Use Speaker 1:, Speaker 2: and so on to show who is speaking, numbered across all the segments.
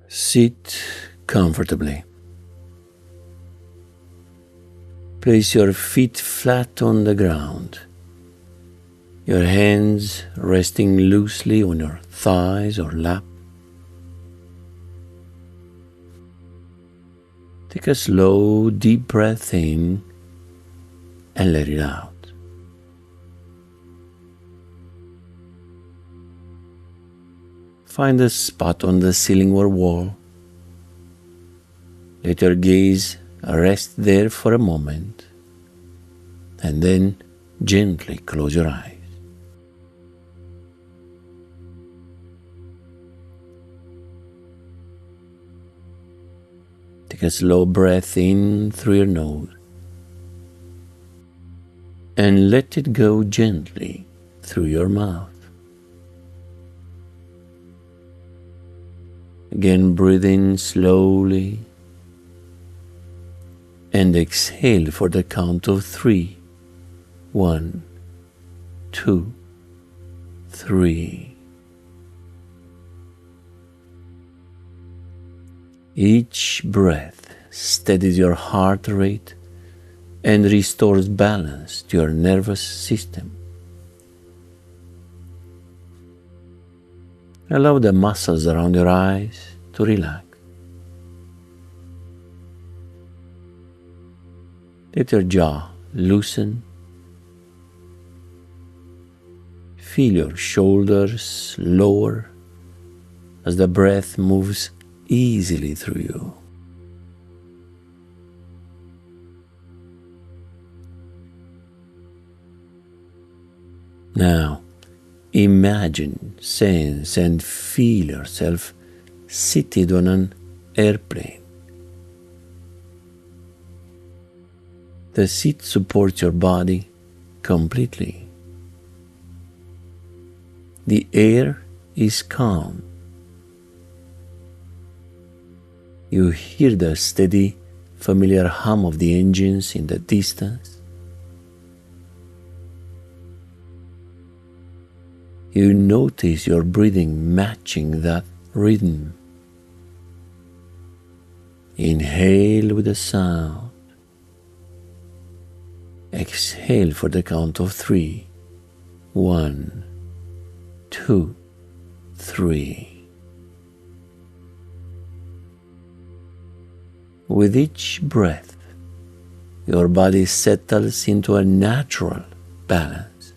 Speaker 1: Sit comfortably. Place your feet flat on the ground, your hands resting loosely on your thighs or lap. Take a slow, deep breath in and let it out. Find a spot on the ceiling or wall. Let your gaze rest there for a moment, and then gently close your eyes. Take a slow breath in through your nose, and let it go gently through your mouth. Again, breathe in slowly and exhale for the count of 3. 1, 2, 3. Each breath steadies your heart rate and restores balance to your nervous system. Allow the muscles around your eyes to relax. Let your jaw loosen. Feel your shoulders lower as the breath moves easily through you. Now, imagine, sense, and feel yourself seated on an airplane. The seat supports your body completely. The air is calm. You hear the steady, familiar hum of the engines in the distance. You notice your breathing matching that rhythm. Inhale with a sound. Exhale for the count of 3. 1, 2, 3. With each breath, your body settles into a natural balance.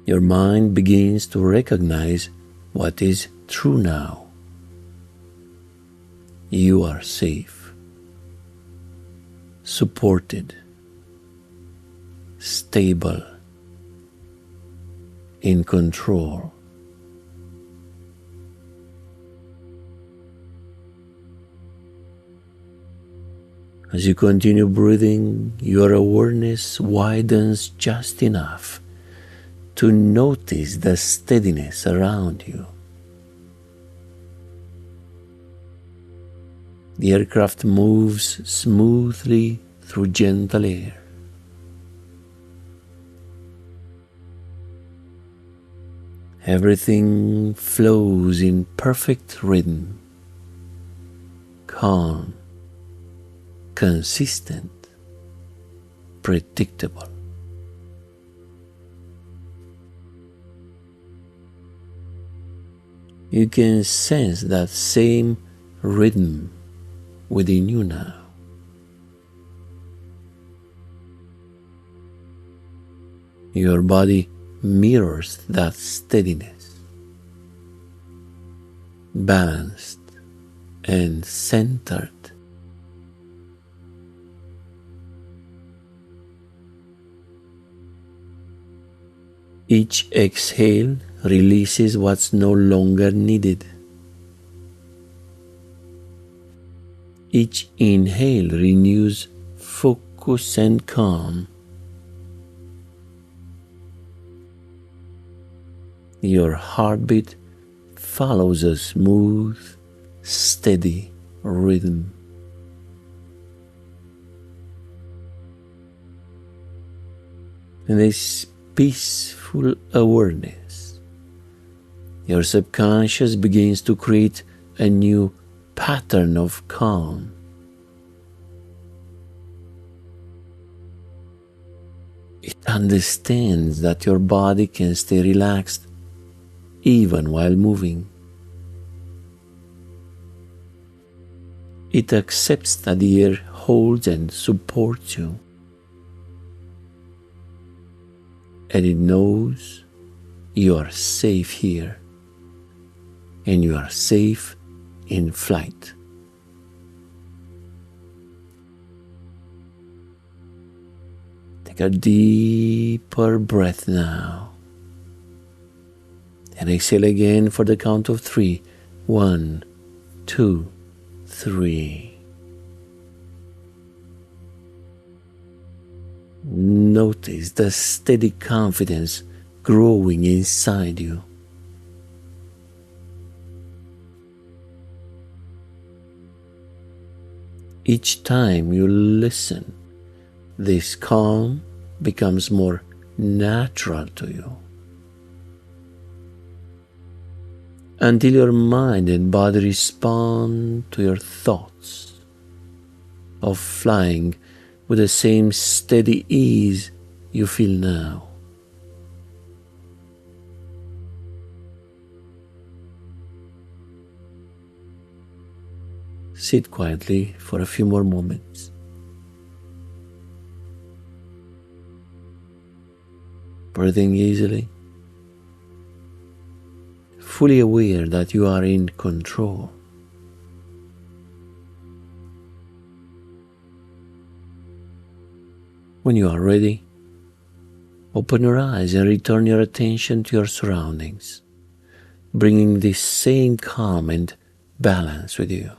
Speaker 1: Your mind begins to recognize what is true now. You are safe, supported, stable, in control. As you continue breathing, your awareness widens just enough to notice the steadiness around you. The aircraft moves smoothly through gentle air. Everything flows in perfect rhythm, calm, consistent, predictable. You can sense that same rhythm within you now. Your body mirrors that steadiness, balanced and centered. Each exhale releases what's no longer needed. Each inhale renews focus and calm. Your heartbeat follows a smooth, steady rhythm. And this peaceful awareness Your subconscious begins to create a new pattern of calm. It understands that your body can stay relaxed even while moving. It accepts that the air holds and supports you. And it knows you are safe here, and you are safe in flight. Take a deeper breath now, and exhale again for the count of 3. 1, 2, 3. Notice the steady confidence growing inside you. Each time you listen, this calm becomes more natural to you, until your mind and body respond to your thoughts of flying with the same steady ease you feel now. Sit quietly for a few more moments. Breathing easily, fully aware that you are in control. When you are ready, open your eyes and return your attention to your surroundings, bringing this same calm and balance with you.